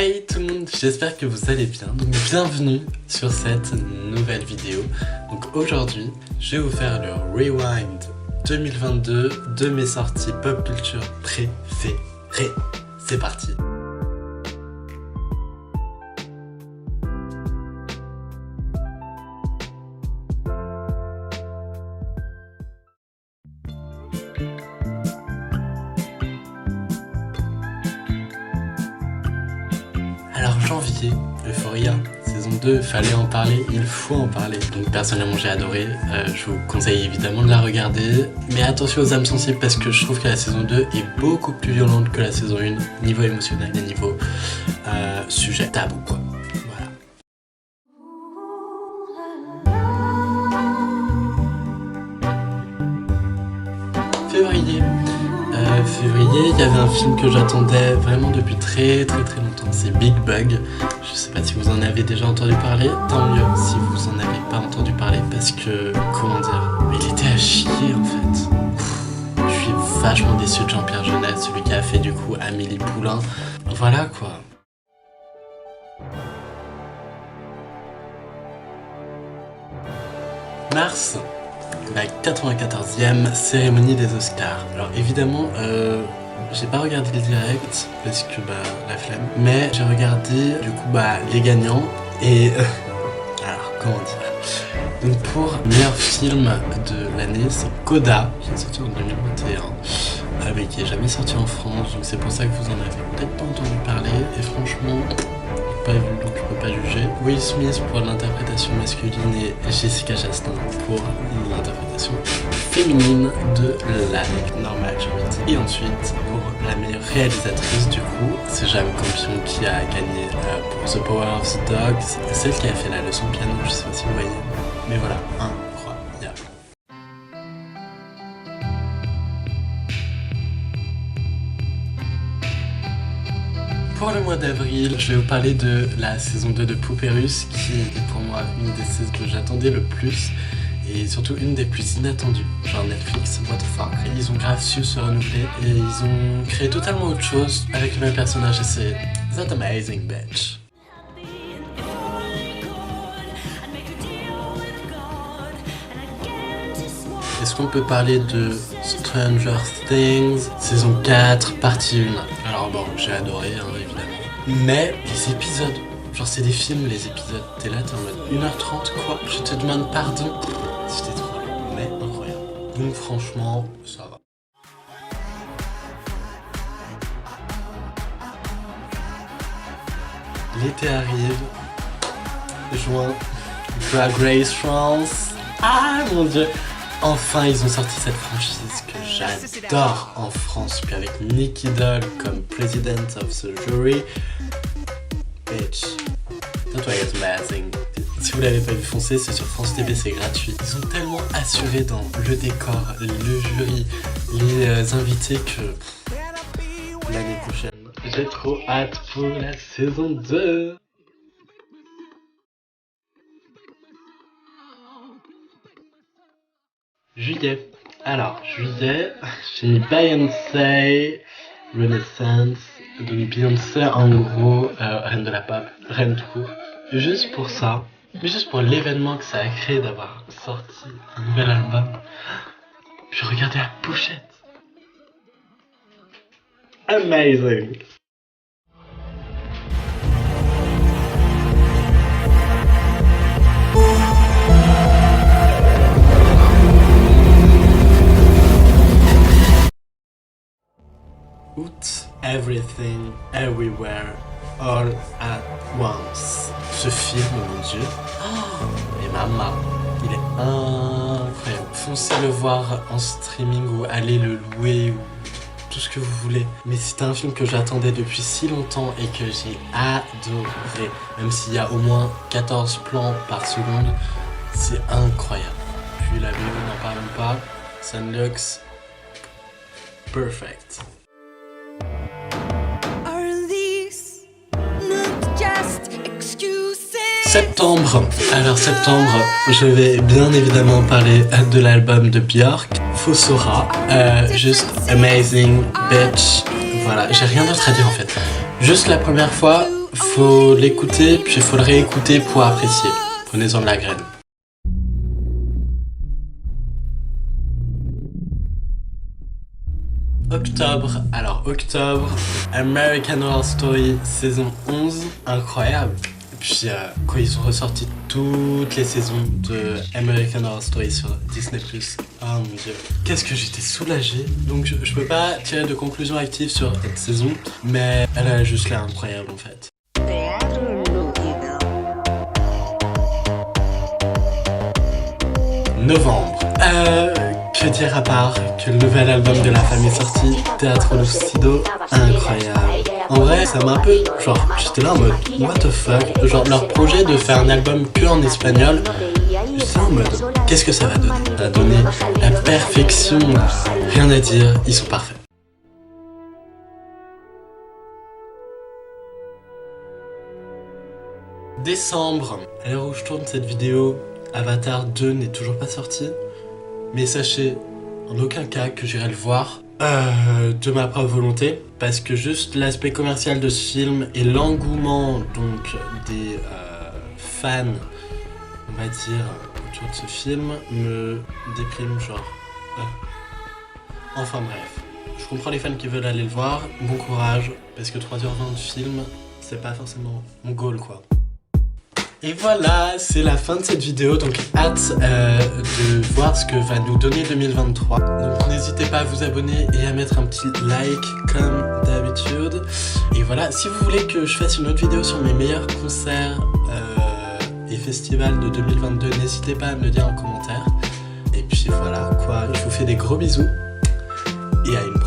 Hey tout le monde, j'espère que vous allez bien. Donc bienvenue sur cette nouvelle vidéo. Donc aujourd'hui, je vais vous faire le Rewind 2022 de mes sorties pop culture préférées. C'est parti. Alors janvier, Euphoria, saison 2, fallait en parler, il faut en parler. Donc personnellement j'ai adoré, je vous conseille évidemment de la regarder. Mais attention aux âmes sensibles parce que je trouve que la saison 2 est beaucoup plus violente que la saison 1, niveau émotionnel et niveau sujet tabou quoi. Voilà. Février, il y avait un film que j'attendais vraiment depuis très longtemps, c'est Big Bug. Je sais pas si vous en avez déjà entendu parler, tant mieux si vous en avez pas entendu parler parce que, comment dire, il était à chier en fait. Je suis vachement déçu de Jean-Pierre Jeunet, celui qui a fait du coup Amélie Poulain. Voilà quoi. Mars, la 94e cérémonie des Oscars. Alors évidemment, j'ai pas regardé le direct parce que la flemme, mais j'ai regardé du coup les gagnants et alors comment dire. Donc pour meilleur film de l'année, c'est Coda qui est sorti en 2021, mais qui est jamais sorti en France. Donc c'est pour ça que vous en avez peut-être pas entendu parler. Et franchement, pas vu, donc je peux pas juger. Will Smith pour l'interprétation masculine et Jessica Chastain pour l'interprétation féminine de l'année normale, j'ai envie de dire. Et ensuite, pour la meilleure réalisatrice, du coup, c'est Jane Campion qui a gagné pour The Power of the Dog. C'est celle qui a fait la leçon de piano, je sais pas si vous voyez. Mais voilà, incroyable. Pour le mois d'avril, je vais vous parler de la saison 2 de Poupée Russe, qui est pour moi une des saisons que j'attendais le plus, et surtout une des plus inattendues. Genre Netflix, what the fuck. Ils ont grave su se renouveler, et ils ont créé totalement autre chose avec le même personnage, et c'est that amazing bitch. Est-ce qu'on peut parler de Stranger Things, saison 4, partie 1? Alors bon, j'ai adoré, évidemment. Mais les épisodes, genre c'est des films, les épisodes, t'es là, t'es en mode 1h30 quoi, je te demande pardon. C'était trop long, mais incroyable. Donc franchement, ça va. L'été arrive, juin, Drag Race France. Ah mon dieu! Enfin, ils ont sorti cette franchise que j'adore en France, puis avec Nicky Doll comme President of the Jury. Bitch, that was amazing. Si vous l'avez pas vu, foncez, c'est sur France TV, c'est gratuit. Ils ont tellement assuré dans le décor, le jury, les invités que l'année prochaine, j'ai trop hâte pour la saison 2. Juillet. Alors, juillet, j'ai mis Beyoncé, Renaissance. Donc Beyoncé, en gros, reine de la pop, reine tout court. Juste pour ça, mais juste pour l'événement que ça a créé d'avoir sorti un nouvel album. Puis regardez la pochette. Amazing. Août, Everything, Everywhere, All at Once. Ce film, mon dieu, et maman, il est incroyable. Foncez le voir en streaming ou allez le louer ou tout ce que vous voulez. Mais c'est un film que j'attendais depuis si longtemps et que j'ai adoré. Même s'il y a au moins 14 plans par seconde, c'est incroyable. Puis la BO, n'en parlons pas, ça looks perfect. Septembre. Alors septembre, je vais bien évidemment parler de l'album de Björk, Fossora, juste amazing bitch. Voilà, j'ai rien d'autre à dire en fait. Juste la première fois, faut l'écouter, puis il faut le réécouter pour apprécier. Prenez-en de la graine. Octobre, alors octobre, American Horror Story saison 11, incroyable. Et puis quand ils ont ressorti toutes les saisons de American Horror Story sur Disney+, oh mon dieu, qu'est-ce que j'étais soulagée. Donc je peux pas tirer de conclusion active sur cette saison, mais elle a juste l'air incroyable en fait. Novembre. Que dire à part que le nouvel album de la femme est sorti, Teatro Lucido, incroyable. En vrai, ça m'a un peu, genre, j'étais là en mode, what the fuck, genre leur projet de faire un album que en espagnol, j'étais en mode, qu'est-ce que ça va donner? Ça va donner la perfection, rien à dire, ils sont parfaits. Décembre, à l'heure où je tourne cette vidéo, Avatar 2 n'est toujours pas sorti. Mais sachez en aucun cas que j'irai le voir de ma propre volonté, parce que juste l'aspect commercial de ce film et l'engouement donc des fans, on va dire, autour de ce film me déprime genre. Enfin bref, je comprends les fans qui veulent aller le voir, bon courage, parce que 3h20 de film, c'est pas forcément mon goal quoi. Et voilà, c'est la fin de cette vidéo, donc hâte de voir ce que va nous donner 2023. Donc n'hésitez pas à vous abonner et à mettre un petit like comme d'habitude. Et voilà, si vous voulez que je fasse une autre vidéo sur mes meilleurs concerts et festivals de 2022, n'hésitez pas à me le dire en commentaire. Et puis voilà, quoi, je vous fais des gros bisous et à une